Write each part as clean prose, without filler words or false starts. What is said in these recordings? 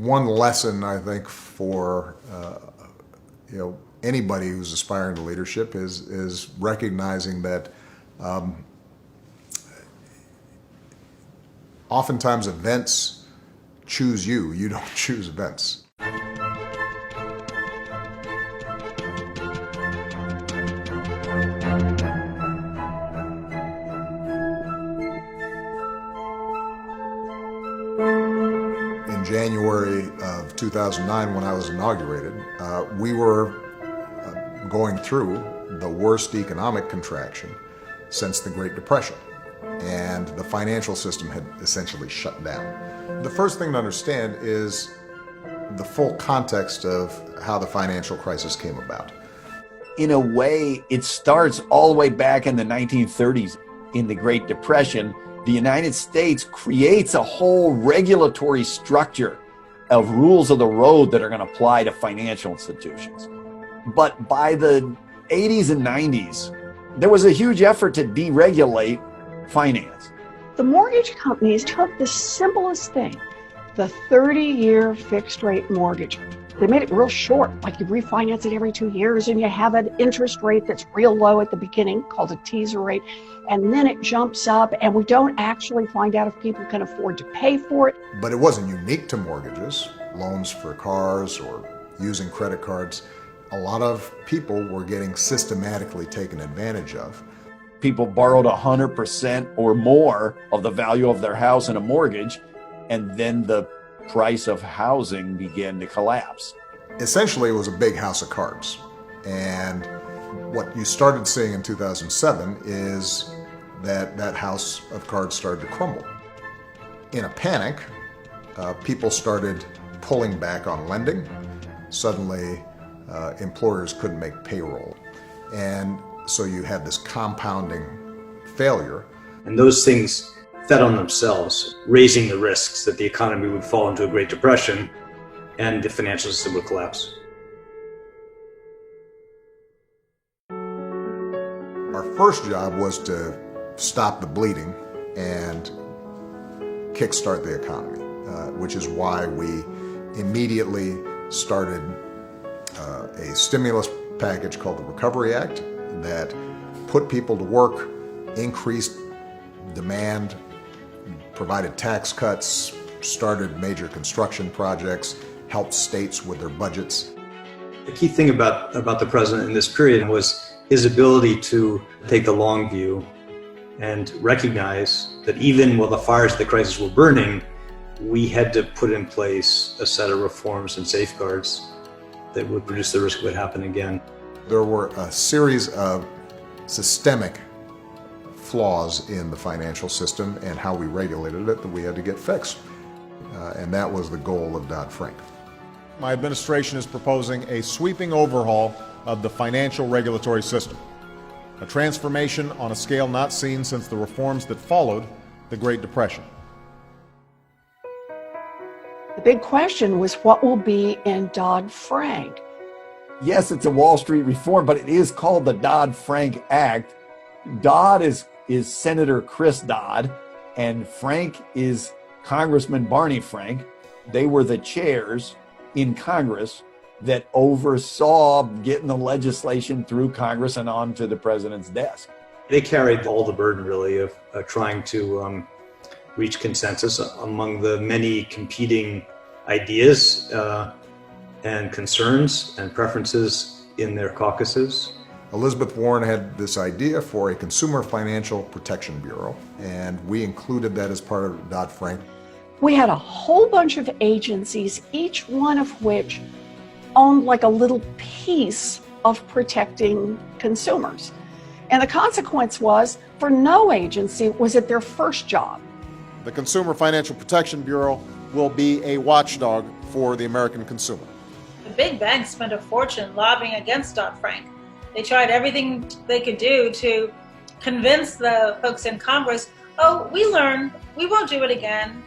one lesson, I think, for anybody who's aspiring to leadership is recognizing that oftentimes events choose you. You don't choose events. In January of 2009, when I was inaugurated, we were going through the worst economic contraction since the Great Depression, and the financial system had essentially shut down. The first thing to understand is the full context of how the financial crisis came about. In a way, it starts all the way back in the 1930s. In the Great Depression, the United States creates a whole regulatory structure of rules of the road that are going to apply to financial institutions. But by the 80s and 90s, there was a huge effort to deregulate finance. The mortgage companies took the simplest thing, the 30-year fixed rate mortgage. They made it real short, like you refinance it every 2 years and you have an interest rate that's real low at the beginning called a teaser rate, and then it jumps up and we don't actually find out if people can afford to pay for it. But it wasn't unique to mortgages, loans for cars or using credit cards. A lot of people were getting systematically taken advantage of. People borrowed 100% or more of the value of their house in a mortgage, and then the price of housing began to collapse. Essentially, it was a big house of cards. And what you started seeing in 2007 is that house of cards started to crumble. In a panic, people started pulling back on lending. Suddenly, employers couldn't make payroll. And so you had this compounding failure. And those things fed on themselves, raising the risks that the economy would fall into a Great Depression and the financial system would collapse. Our first job was to stop the bleeding and kickstart the economy, which is why we immediately started a stimulus package called the Recovery Act that put people to work, increased demand, provided tax cuts, started major construction projects, helped states with their budgets. The key thing about the president in this period was his ability to take the long view and recognize that even while the fires of the crisis were burning, we had to put in place a set of reforms and safeguards that would reduce the risk of it happening again. There were a series of systemic flaws in the financial system and how we regulated it that we had to get fixed. And that was the goal of Dodd-Frank. My administration is proposing a sweeping overhaul of the financial regulatory system, a transformation on a scale not seen since the reforms that followed the Great Depression. The big question was what will be in Dodd-Frank. Yes, it's a Wall Street reform, but it is called the Dodd-Frank Act. Dodd is Senator Chris Dodd, and Frank is Congressman Barney Frank. They were the chairs in Congress that oversaw getting the legislation through Congress and onto the president's desk. They carried all the burden, really, of trying to reach consensus among the many competing ideas and concerns and preferences in their caucuses. Elizabeth Warren had this idea for a Consumer Financial Protection Bureau, and we included that as part of Dodd-Frank. We had a whole bunch of agencies, each one of which owned like a little piece of protecting consumers. And the consequence was, for no agency was it their first job. The Consumer Financial Protection Bureau will be a watchdog for the American consumer. The big banks spent a fortune lobbying against Dodd-Frank. They tried everything they could do to convince the folks in Congress, oh, we learned, we won't do it again.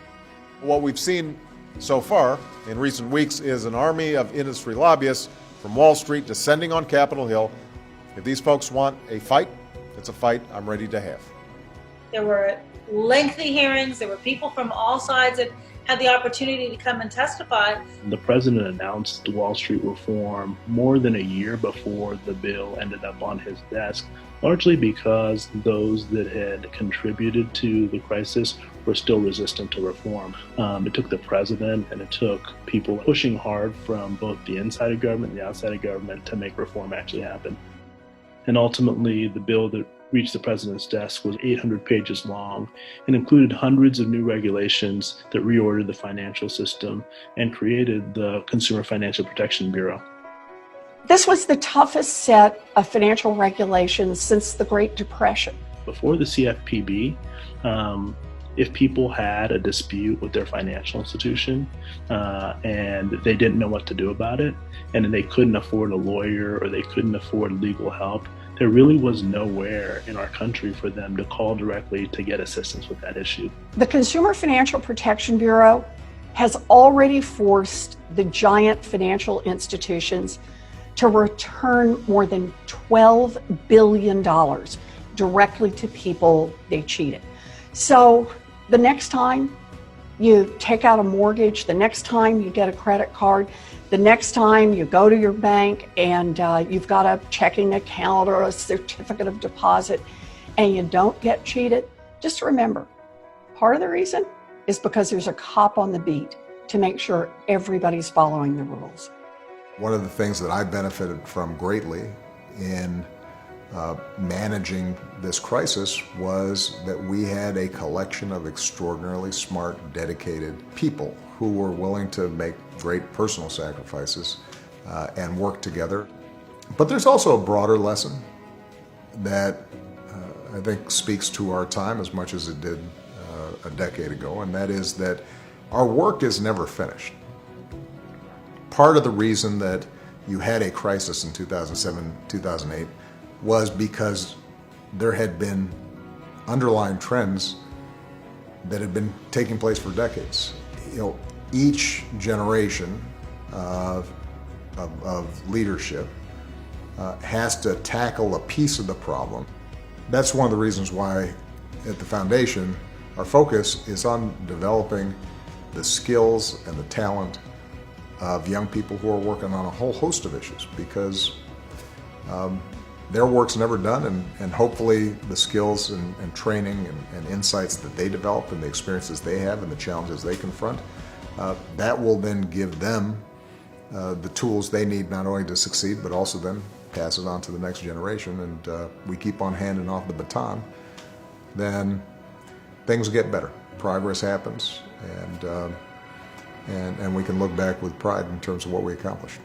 What we've seen so far in recent weeks is an army of industry lobbyists from Wall Street descending on Capitol Hill. If these folks want a fight, it's a fight I'm ready to have. There were lengthy hearings. There were people from all sides that had the opportunity to come and testify. The president announced Wall Street reform more than a year before the bill ended up on his desk, largely because those that had contributed to the crisis were still resistant to reform. It took the president and it took people pushing hard from both the inside of government and the outside of government to make reform actually happen. And ultimately, the bill that reached the president's desk was 800 pages long and included hundreds of new regulations that reordered the financial system and created the Consumer Financial Protection Bureau. This was the toughest set of financial regulations since the Great Depression. Before the CFPB, if people had a dispute with their financial institution and they didn't know what to do about it, and they couldn't afford a lawyer or they couldn't afford legal help, there really was nowhere in our country for them to call directly to get assistance with that issue. The Consumer Financial Protection Bureau has already forced the giant financial institutions to return more than $12 billion directly to people they cheated. So the next time you take out a mortgage, the next time you get a credit card, the next time you go to your bank and you've got a checking account or a certificate of deposit and you don't get cheated, just remember, part of the reason is because there's a cop on the beat to make sure everybody's following the rules. One of the things that I benefited from greatly in managing this crisis was that we had a collection of extraordinarily smart, dedicated people who were willing to make great personal sacrifices and work together. But there's also a broader lesson that I think speaks to our time as much as it did a decade ago, and that is that our work is never finished. Part of the reason that you had a crisis in 2007, 2008 was because there had been underlying trends that had been taking place for decades. You know, each generation of leadership has to tackle a piece of the problem. That's one of the reasons why at the foundation our focus is on developing the skills and the talent of young people who are working on a whole host of issues, because their work's never done, and hopefully the skills and training and insights that they develop and the experiences they have and the challenges they confront, that will then give them the tools they need not only to succeed but also then pass it on to the next generation, and we keep on handing off the baton, then things get better. Progress happens, and we can look back with pride in terms of what we accomplished.